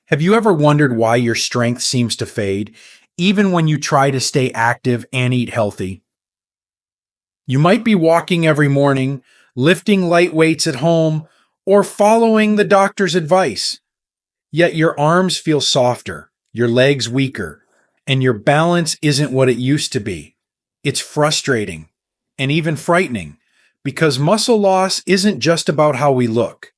Have you ever wondered why your strength seems to fade, even when you try to stay active and eat healthy? You might be walking every morning, lifting light weights at home, or following the doctor's advice, yet your arms feel softer, your legs weaker, and your balance isn't what it used to be. It's frustrating and even frightening because muscle loss isn't just about how we look.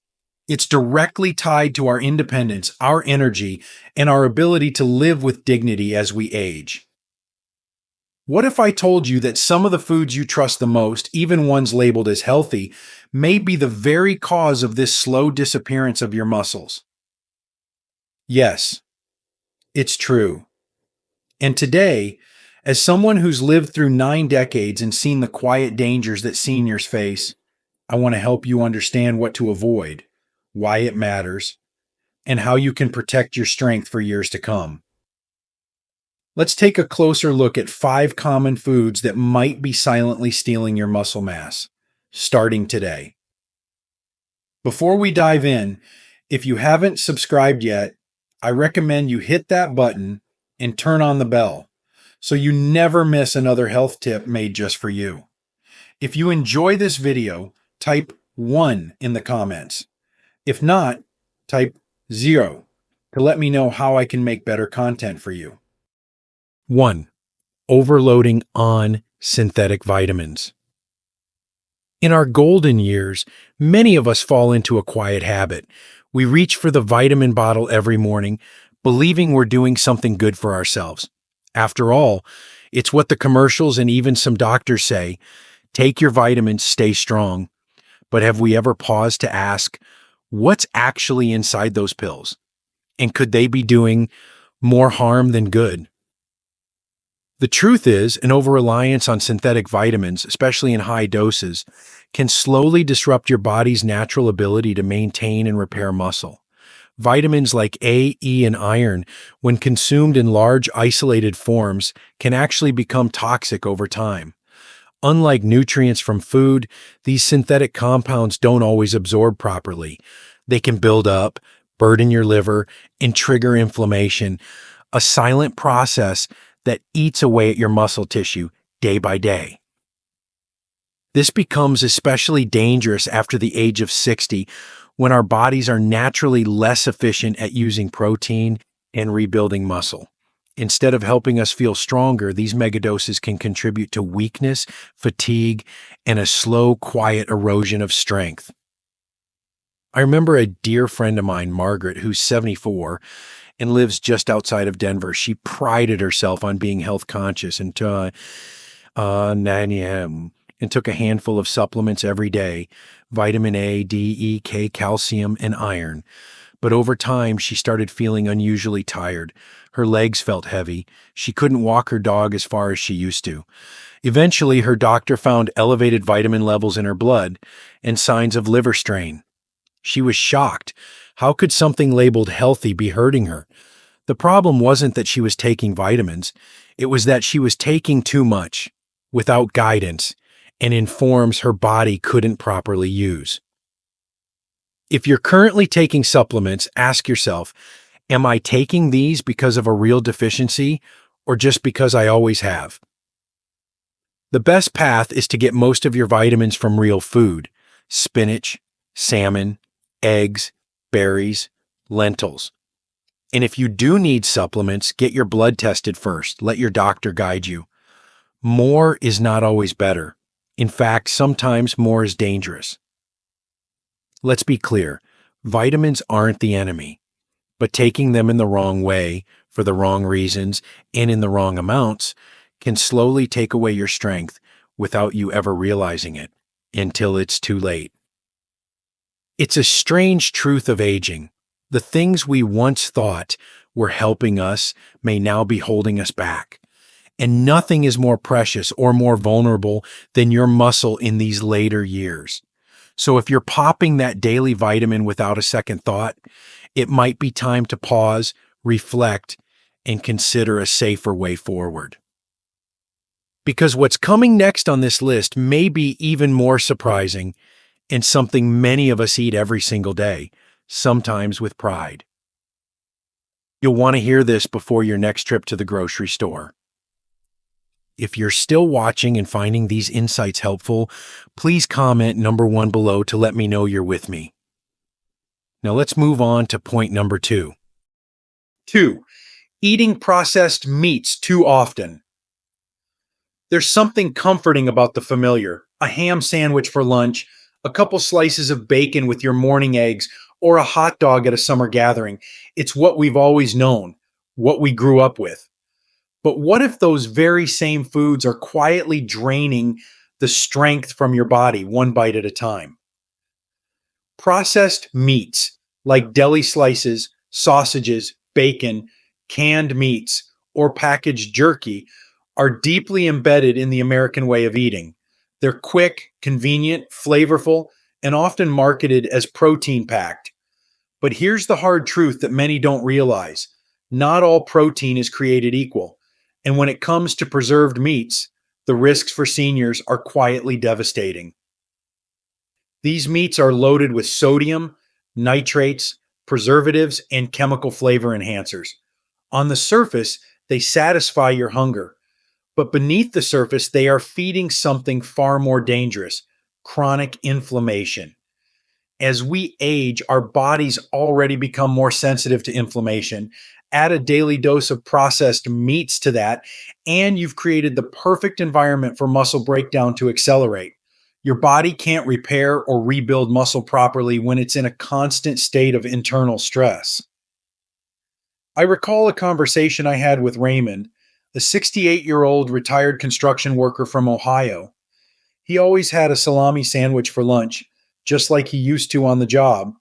It's directly tied to our independence, our energy, and our ability to live with dignity as we age. What if I told you that some of the foods you trust the most, even ones labeled as healthy, may be the very cause of this slow disappearance of your muscles? Yes, it's true. And today, as someone who's lived through 9 decades and seen the quiet dangers that seniors face, I want to help you understand what to avoid, why it matters, and how you can protect your strength for years to come. Let's take a closer look at 5 common foods that might be silently stealing your muscle mass, starting today. Before we dive in, if you haven't subscribed yet, I recommend you hit that button and turn on the bell so you never miss another health tip made just for you. If you enjoy this video, type 1 in the comments. If not, type 0 to let me know how I can make better content for you. 1. Overloading on synthetic vitamins. In our golden years, many of us fall into a quiet habit. We reach for the vitamin bottle every morning, believing we're doing something good for ourselves. After all, it's what the commercials and even some doctors say: take your vitamins, stay strong. But have we ever paused to ask, what's actually inside those pills? And could they be doing more harm than good? The truth is, an over-reliance on synthetic vitamins, especially in high doses, can slowly disrupt your body's natural ability to maintain and repair muscle. Vitamins like A, E, and iron, when consumed in large isolated forms, can actually become toxic over time. Unlike nutrients from food, these synthetic compounds don't always absorb properly. They can build up, burden your liver, and trigger inflammation, a silent process that eats away at your muscle tissue day by day. This becomes especially dangerous after the age of 60, when our bodies are naturally less efficient at using protein and rebuilding muscle. Instead of helping us feel stronger, these megadoses can contribute to weakness, fatigue, and a slow, quiet erosion of strength. I remember a dear friend of mine, Margaret, who's 74 and lives just outside of Denver. She prided herself on being health conscious and took a handful of supplements every day: vitamin A, D, E, K, calcium, and iron. But over time, she started feeling unusually tired. Her legs felt heavy. She couldn't walk her dog as far as she used to. Eventually, her doctor found elevated vitamin levels in her blood and signs of liver strain. She was shocked. How could something labeled healthy be hurting her? The problem wasn't that she was taking vitamins. It was that she was taking too much, without guidance, and in forms her body couldn't properly use. If you're currently taking supplements, ask yourself, am I taking these because of a real deficiency or just because I always have? The best path is to get most of your vitamins from real food: spinach, salmon, eggs, berries, lentils. And if you do need supplements, get your blood tested first. Let your doctor guide you. More is not always better. In fact, sometimes more is dangerous. Let's be clear, vitamins aren't the enemy, but taking them in the wrong way, for the wrong reasons, and in the wrong amounts can slowly take away your strength without you ever realizing it, until it's too late. It's a strange truth of aging. The things we once thought were helping us may now be holding us back. And nothing is more precious or more vulnerable than your muscle in these later years. So if you're popping that daily vitamin without a second thought, it might be time to pause, reflect, and consider a safer way forward. Because what's coming next on this list may be even more surprising, and something many of us eat every single day, sometimes with pride. You'll want to hear this before your next trip to the grocery store. If you're still watching and finding these insights helpful, please comment number 1 below to let me know you're with me. Now let's move on to point number 2. 2. Eating processed meats too often. There's something comforting about the familiar. A ham sandwich for lunch, a couple slices of bacon with your morning eggs, or a hot dog at a summer gathering. It's what we've always known, what we grew up with. But what if those very same foods are quietly draining the strength from your body one bite at a time? Processed meats like deli slices, sausages, bacon, canned meats, or packaged jerky are deeply embedded in the American way of eating. They're quick, convenient, flavorful, and often marketed as protein packed. But here's the hard truth that many don't realize. Not all protein is created equal. And when it comes to preserved meats, the risks for seniors are quietly devastating. These meats are loaded with sodium, nitrates, preservatives, and chemical flavor enhancers. On the surface, they satisfy your hunger, but beneath the surface, they are feeding something far more dangerous: chronic inflammation. As we age, our bodies already become more sensitive to inflammation. Add a daily dose of processed meats to that, and you've created the perfect environment for muscle breakdown to accelerate. Your body can't repair or rebuild muscle properly when it's in a constant state of internal stress. I recall a conversation I had with Raymond, a 68-year-old retired construction worker from Ohio. He always had a salami sandwich for lunch, just like he used to on the job.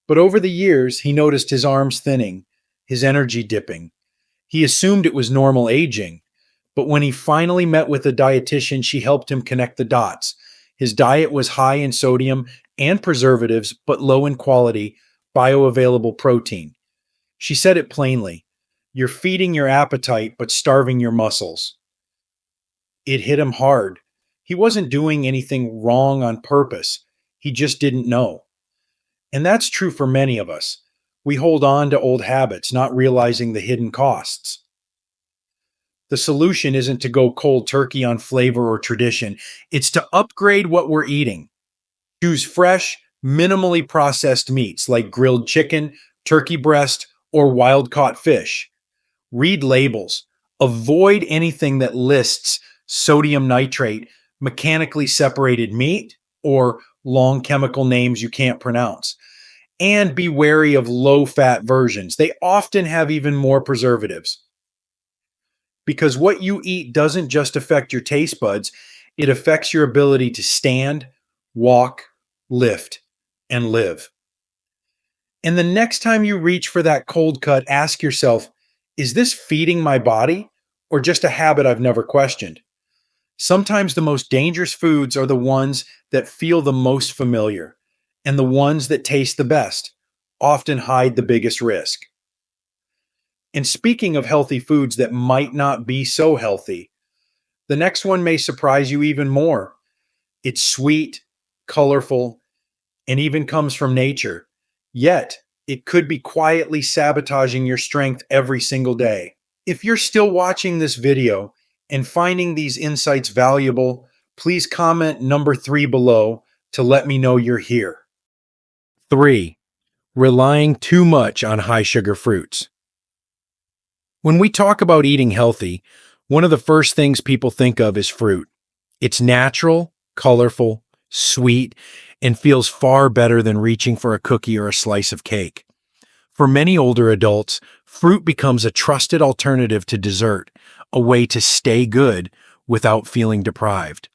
But over the years, he noticed his arms thinning, his energy dipping. He assumed it was normal aging. But when he finally met with a dietitian, she helped him connect the dots. His diet was high in sodium and preservatives, but low in quality, bioavailable protein. She said it plainly: "You're feeding your appetite, but starving your muscles." It hit him hard. He wasn't doing anything wrong on purpose. He just didn't know. And that's true for many of us. We hold on to old habits, not realizing the hidden costs. The solution isn't to go cold turkey on flavor or tradition. It's to upgrade what we're eating. Choose fresh, minimally processed meats like grilled chicken, turkey breast, or wild-caught fish. Read labels. Avoid anything that lists sodium nitrate, mechanically separated meat, or long chemical names you can't pronounce. And be wary of low-fat versions. They often have even more preservatives. Because what you eat doesn't just affect your taste buds, it affects your ability to stand, walk, lift, and live. And the next time you reach for that cold cut, ask yourself, is this feeding my body or just a habit I've never questioned? Sometimes the most dangerous foods are the ones that feel the most familiar, and the ones that taste the best often hide the biggest risk. And speaking of healthy foods that might not be so healthy, the next one may surprise you even more. It's sweet, colorful, and even comes from nature. Yet, it could be quietly sabotaging your strength every single day. If you're still watching this video and finding these insights valuable, please comment number 3 below to let me know you're here. 3. Relying too much on high sugar fruits. When we talk about eating healthy, one of the first things people think of is fruit. It's natural, colorful, sweet, and feels far better than reaching for a cookie or a slice of cake. For many older adults, fruit becomes a trusted alternative to dessert, a way to stay good without feeling deprived.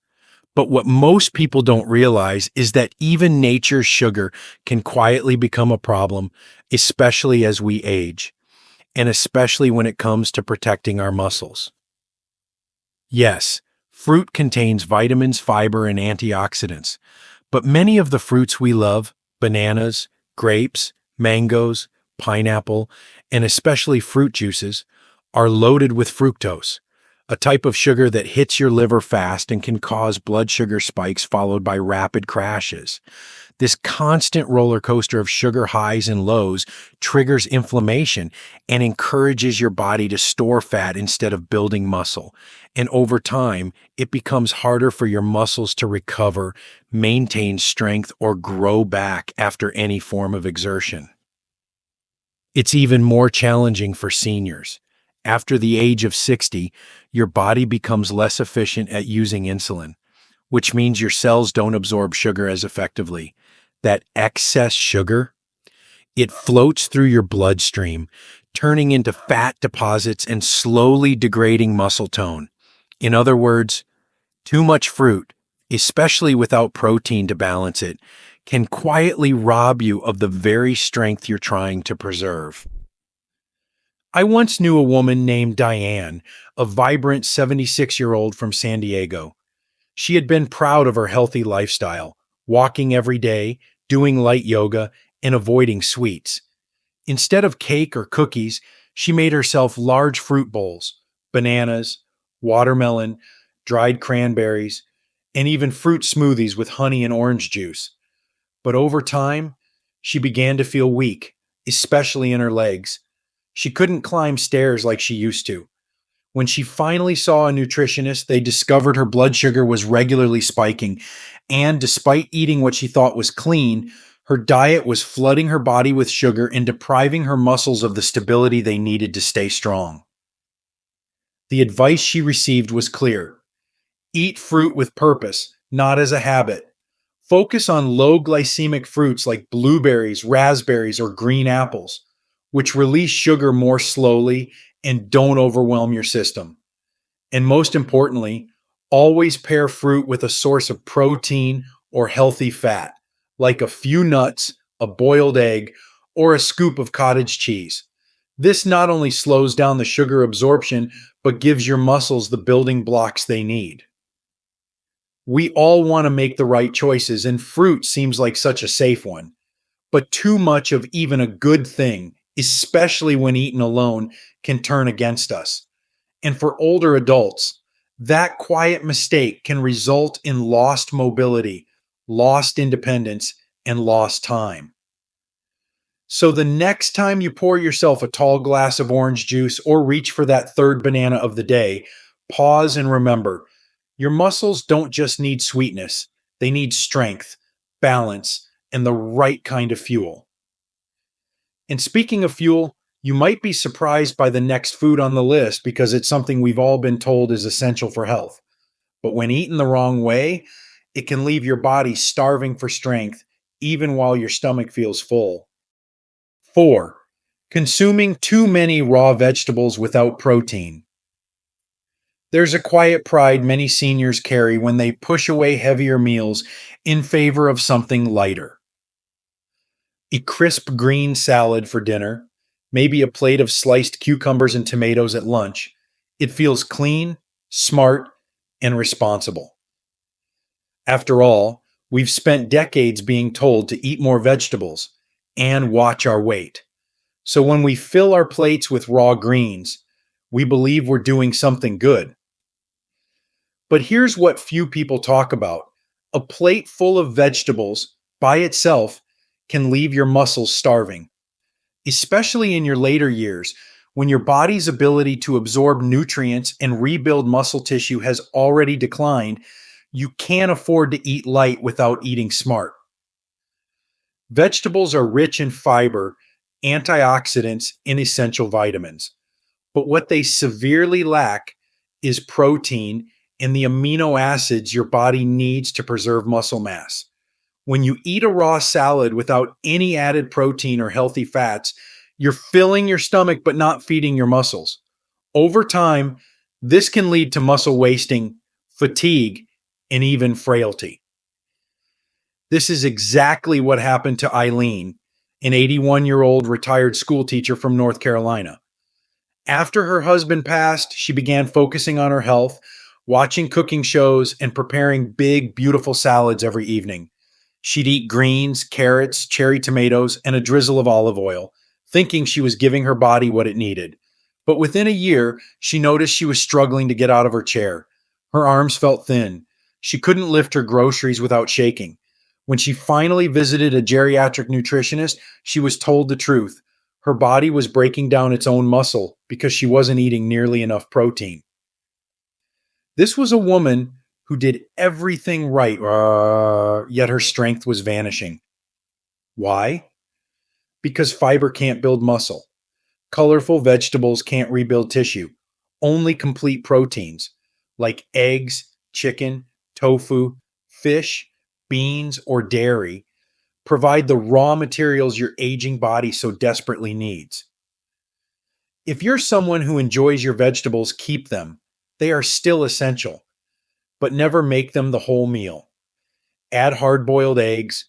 But what most people don't realize is that even nature's sugar can quietly become a problem, especially as we age, and especially when it comes to protecting our muscles. Yes, fruit contains vitamins, fiber, and antioxidants, but many of the fruits we love, bananas, grapes, mangoes, pineapple, and especially fruit juices, are loaded with fructose, a type of sugar that hits your liver fast and can cause blood sugar spikes followed by rapid crashes. This constant roller coaster of sugar highs and lows triggers inflammation and encourages your body to store fat instead of building muscle. And over time, it becomes harder for your muscles to recover, maintain strength, or grow back after any form of exertion. It's even more challenging for seniors. After the age of 60, your body becomes less efficient at using insulin, which means your cells don't absorb sugar as effectively. That excess sugar, it floats through your bloodstream, turning into fat deposits and slowly degrading muscle tone. In other words, too much fruit, especially without protein to balance it, can quietly rob you of the very strength you're trying to preserve. I once knew a woman named Diane, a vibrant 76-year-old from San Diego. She had been proud of her healthy lifestyle, walking every day, doing light yoga, and avoiding sweets. Instead of cake or cookies, she made herself large fruit bowls, bananas, watermelon, dried cranberries, and even fruit smoothies with honey and orange juice. But over time, she began to feel weak, especially in her legs. She couldn't climb stairs like she used to. When she finally saw a nutritionist, they discovered her blood sugar was regularly spiking, and despite eating what she thought was clean, her diet was flooding her body with sugar and depriving her muscles of the stability they needed to stay strong. The advice she received was clear: eat fruit with purpose, not as a habit. Focus on low glycemic fruits like blueberries, raspberries, or green apples, which release sugar more slowly and don't overwhelm your system. And most importantly, always pair fruit with a source of protein or healthy fat, like a few nuts, a boiled egg, or a scoop of cottage cheese. This not only slows down the sugar absorption, but gives your muscles the building blocks they need. We all want to make the right choices, and fruit seems like such a safe one. But too much of even a good thing, especially when eaten alone, can turn against us. And for older adults, that quiet mistake can result in lost mobility, lost independence, and lost time. So the next time you pour yourself a tall glass of orange juice or reach for that third banana of the day, pause and remember, your muscles don't just need sweetness, they need strength, balance, and the right kind of fuel. And speaking of fuel, you might be surprised by the next food on the list because it's something we've all been told is essential for health. But when eaten the wrong way, it can leave your body starving for strength even while your stomach feels full. 4. Consuming too many raw vegetables without protein. There's a quiet pride many seniors carry when they push away heavier meals in favor of something lighter. A crisp green salad for dinner, maybe a plate of sliced cucumbers and tomatoes at lunch. It feels clean, smart, and responsible. After all, we've spent decades being told to eat more vegetables and watch our weight. So when we fill our plates with raw greens, we believe we're doing something good. But here's what few people talk about: a plate full of vegetables by itself can leave your muscles starving, especially in your later years when your body's ability to absorb nutrients and rebuild muscle tissue has already declined. You can't afford to eat light without eating smart. Vegetables are rich in fiber, antioxidants, and essential vitamins. But what they severely lack is protein and the amino acids your body needs to preserve muscle mass. When you eat a raw salad without any added protein or healthy fats, you're filling your stomach but not feeding your muscles. Over time, this can lead to muscle wasting, fatigue, and even frailty. This is exactly what happened to Eileen, an 81-year-old retired school teacher from North Carolina. After her husband passed, she began focusing on her health, watching cooking shows, and preparing big, beautiful salads every evening. She'd eat greens, carrots, cherry tomatoes, and a drizzle of olive oil, thinking she was giving her body what it needed. But within a year, she noticed she was struggling to get out of her chair. Her arms felt thin. She couldn't lift her groceries without shaking. When she finally visited a geriatric nutritionist, she was told the truth. Her body was breaking down its own muscle because she wasn't eating nearly enough protein. This was a woman who did everything right, yet her strength was vanishing. Why? Because fiber can't build muscle. Colorful vegetables can't rebuild tissue. Only complete proteins like eggs, chicken, tofu, fish, beans, or dairy provide the raw materials your aging body so desperately needs. If you're someone who enjoys your vegetables, keep them. They are still essential, but never make them the whole meal. Add hard boiled eggs,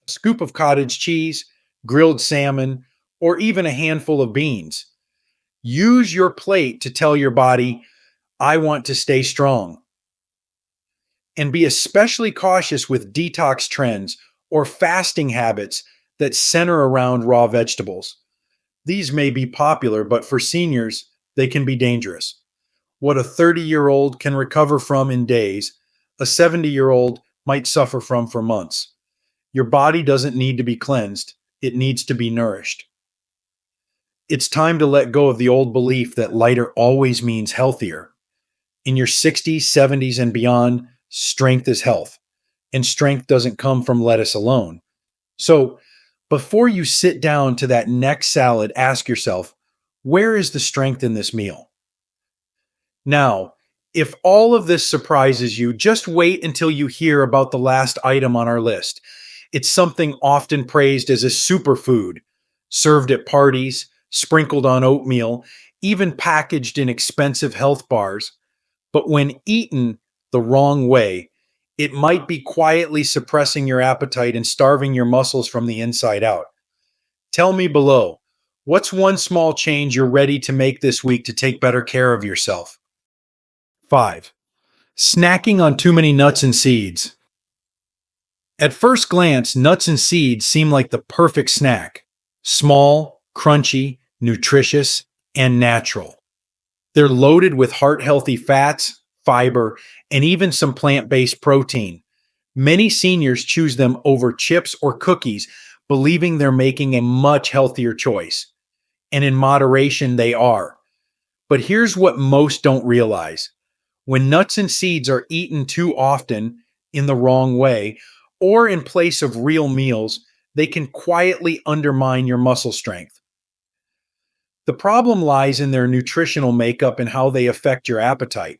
a scoop of cottage cheese, grilled salmon, or even a handful of beans. Use your plate to tell your body, I want to stay strong. And be especially cautious with detox trends or fasting habits that center around raw vegetables. These may be popular, but for seniors, they can be dangerous. What a 30-year-old can recover from in days, a 70-year-old might suffer from for months. Your body doesn't need to be cleansed, it needs to be nourished. It's time to let go of the old belief that lighter always means healthier. In your 60s, 70s, and beyond, strength is health, and strength doesn't come from lettuce alone. So, before you sit down to that next salad, ask yourself, where is the strength in this meal? Now, if all of this surprises you, just wait until you hear about the last item on our list. It's something often praised as a superfood, served at parties, sprinkled on oatmeal, even packaged in expensive health bars. But when eaten the wrong way, it might be quietly suppressing your appetite and starving your muscles from the inside out. Tell me below, what's one small change you're ready to make this week to take better care of yourself? 5. Snacking on too many nuts and seeds. At first glance, nuts and seeds seem like the perfect snack. Small, crunchy, nutritious, and natural. They're loaded with heart-healthy fats, fiber, and even some plant-based protein. Many seniors choose them over chips or cookies, believing they're making a much healthier choice. And in moderation, they are. But here's what most don't realize. When nuts and seeds are eaten too often, in the wrong way, or in place of real meals, they can quietly undermine your muscle strength. The problem lies in their nutritional makeup and how they affect your appetite.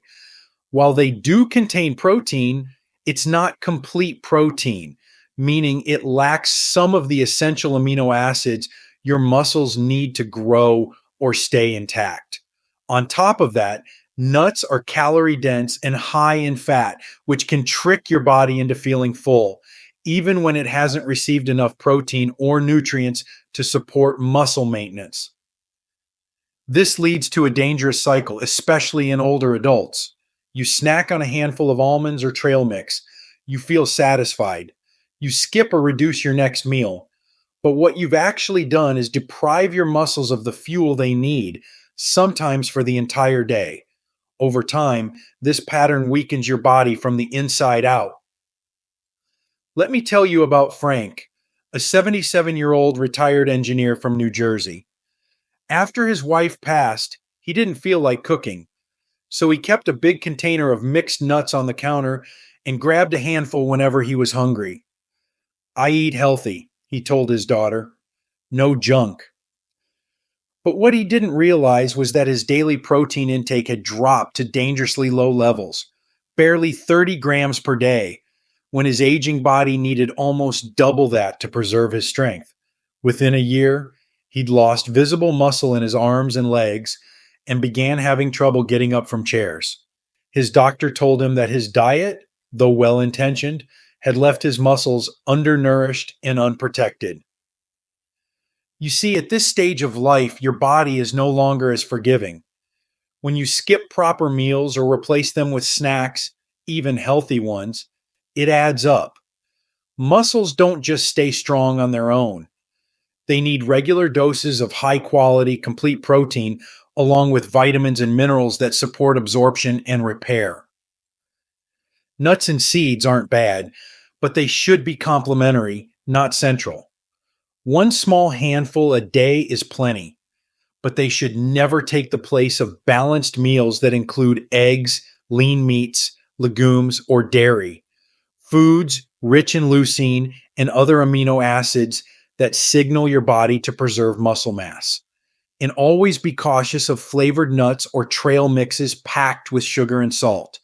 While they do contain protein, it's not complete protein, meaning it lacks some of the essential amino acids your muscles need to grow or stay intact. On top of that, nuts are calorie dense and high in fat, which can trick your body into feeling full, even when it hasn't received enough protein or nutrients to support muscle maintenance. This leads to a dangerous cycle, especially in older adults. You snack on a handful of almonds or trail mix. You feel satisfied. You skip or reduce your next meal. But what you've actually done is deprive your muscles of the fuel they need, sometimes for the entire day. Over time, this pattern weakens your body from the inside out. Let me tell you about Frank, a 77-year-old retired engineer from New Jersey. After his wife passed, he didn't feel like cooking, so he kept a big container of mixed nuts on the counter and grabbed a handful whenever he was hungry. I eat healthy, he told his daughter. No junk. But what he didn't realize was that his daily protein intake had dropped to dangerously low levels, barely 30 grams per day, when his aging body needed almost double that to preserve his strength. Within a year, he'd lost visible muscle in his arms and legs and began having trouble getting up from chairs. His doctor told him that his diet, though well intentioned, had left his muscles undernourished and unprotected. You see, at this stage of life, your body is no longer as forgiving. When you skip proper meals or replace them with snacks, even healthy ones, it adds up. Muscles don't just stay strong on their own. They need regular doses of high quality, complete protein along with vitamins and minerals that support absorption and repair. Nuts and seeds aren't bad, but they should be complementary, not central. One small handful a day is plenty, but they should never take the place of balanced meals that include eggs, lean meats, legumes, or dairy, foods rich in leucine and other amino acids that signal your body to preserve muscle mass. And always be cautious of flavored nuts or trail mixes packed with sugar and salt.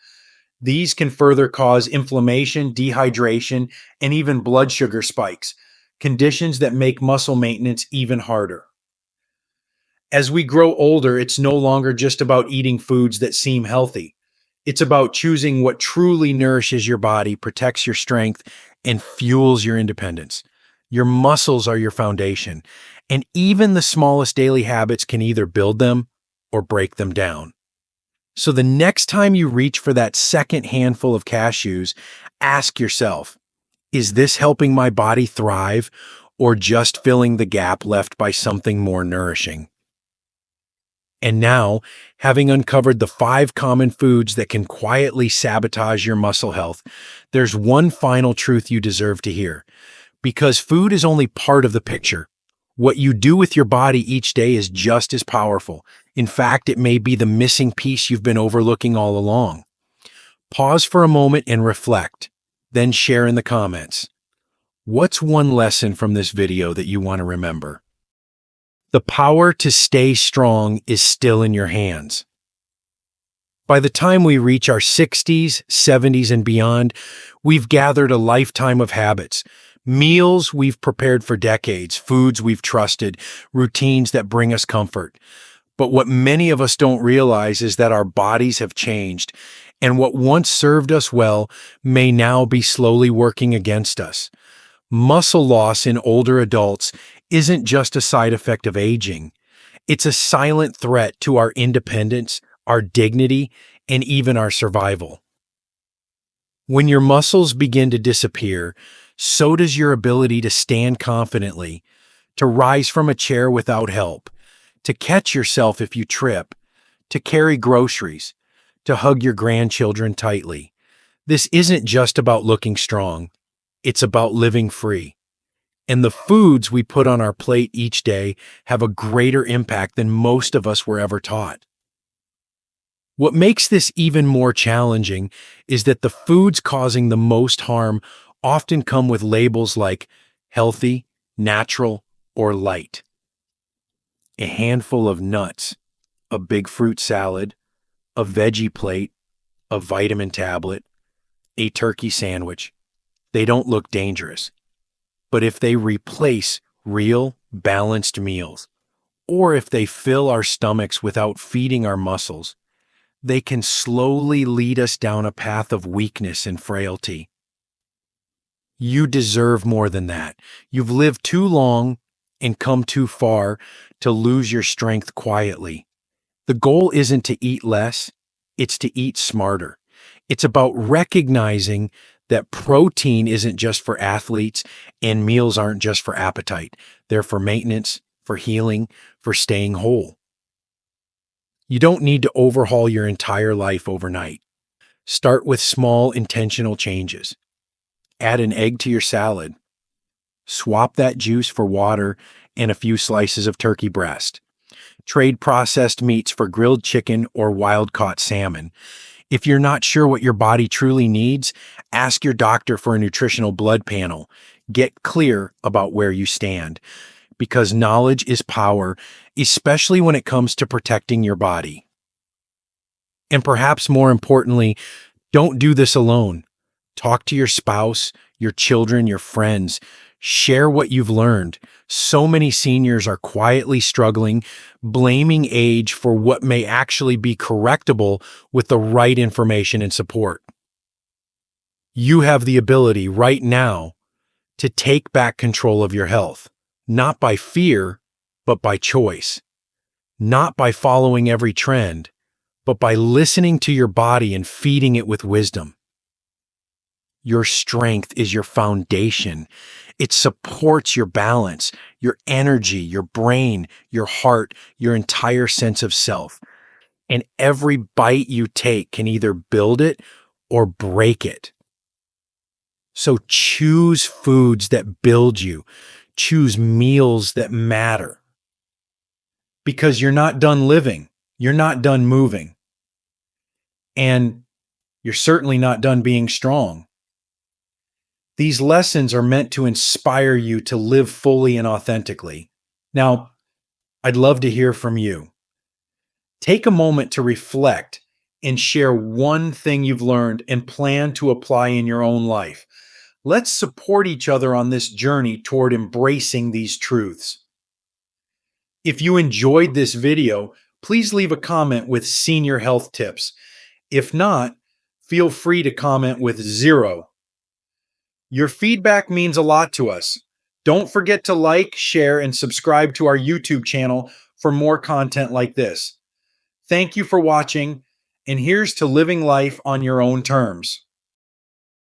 These can further cause inflammation, dehydration, and even blood sugar spikes, conditions that make muscle maintenance even harder. As we grow older, it's no longer just about eating foods that seem healthy. It's about choosing what truly nourishes your body, protects your strength, and fuels your independence. Your muscles are your foundation, and even the smallest daily habits can either build them or break them down. So the next time you reach for that second handful of cashews, ask yourself, is this helping my body thrive or just filling the gap left by something more nourishing? And now, having uncovered the 5 common foods that can quietly sabotage your muscle health, there's one final truth you deserve to hear. Because food is only part of the picture. What you do with your body each day is just as powerful. In fact, it may be the missing piece you've been overlooking all along. Pause for a moment and reflect, then share in the comments. What's one lesson from this video that you want to remember? The power to stay strong is still in your hands. By the time we reach our 60s, 70s, and beyond, we've gathered a lifetime of habits, meals we've prepared for decades, foods we've trusted, routines that bring us comfort. But what many of us don't realize is that our bodies have changed, and what once served us well may now be slowly working against us. Muscle loss in older adults isn't just a side effect of aging. It's a silent threat to our independence, our dignity, and even our survival. When your muscles begin to disappear, so does your ability to stand confidently, to rise from a chair without help, to catch yourself if you trip, to carry groceries, to hug your grandchildren tightly. This isn't just about looking strong. It's about living free. And the foods we put on our plate each day have a greater impact than most of us were ever taught. What makes this even more challenging is that the foods causing the most harm often come with labels like healthy, natural, or light. A handful of nuts, a big fruit salad, a veggie plate, a vitamin tablet, a turkey sandwich. They don't look dangerous. But if they replace real, balanced meals, or if they fill our stomachs without feeding our muscles, they can slowly lead us down a path of weakness and frailty. You deserve more than that. You've lived too long and come too far to lose your strength quietly. The goal isn't to eat less, it's to eat smarter. It's about recognizing that protein isn't just for athletes and meals aren't just for appetite. They're for maintenance, for healing, for staying whole. You don't need to overhaul your entire life overnight. Start with small, intentional changes. Add an egg to your salad. Swap that juice for water and a few slices of turkey breast. Trade processed meats for grilled chicken or wild-caught salmon. If you're not sure what your body truly needs, ask your doctor for a nutritional blood panel. Get clear about where you stand, because knowledge is power, especially when it comes to protecting your body. And perhaps more importantly, don't do this alone. Talk to your spouse, your children, your friends. Share what you've learned. So many seniors are quietly struggling, blaming age for what may actually be correctable with the right information and support. You have the ability right now to take back control of your health, not by fear, but by choice. Not by following every trend, but by listening to your body and feeding it with wisdom. Your strength is your foundation, It supports your balance, your energy, your brain, your heart, your entire sense of self. And every bite you take can either build it or break it. So choose foods that build you. Choose meals that matter. Because you're not done living. You're not done moving. And you're certainly not done being strong. These lessons are meant to inspire you to live fully and authentically. Now, I'd love to hear from you. Take a moment to reflect and share one thing you've learned and plan to apply in your own life. Let's support each other on this journey toward embracing these truths. If you enjoyed this video, please leave a comment with senior health tips. If not, feel free to comment with 0. Your feedback means a lot to us. Don't forget to like, share, and subscribe to our YouTube channel for more content like this. Thank you for watching, and here's to living life on your own terms.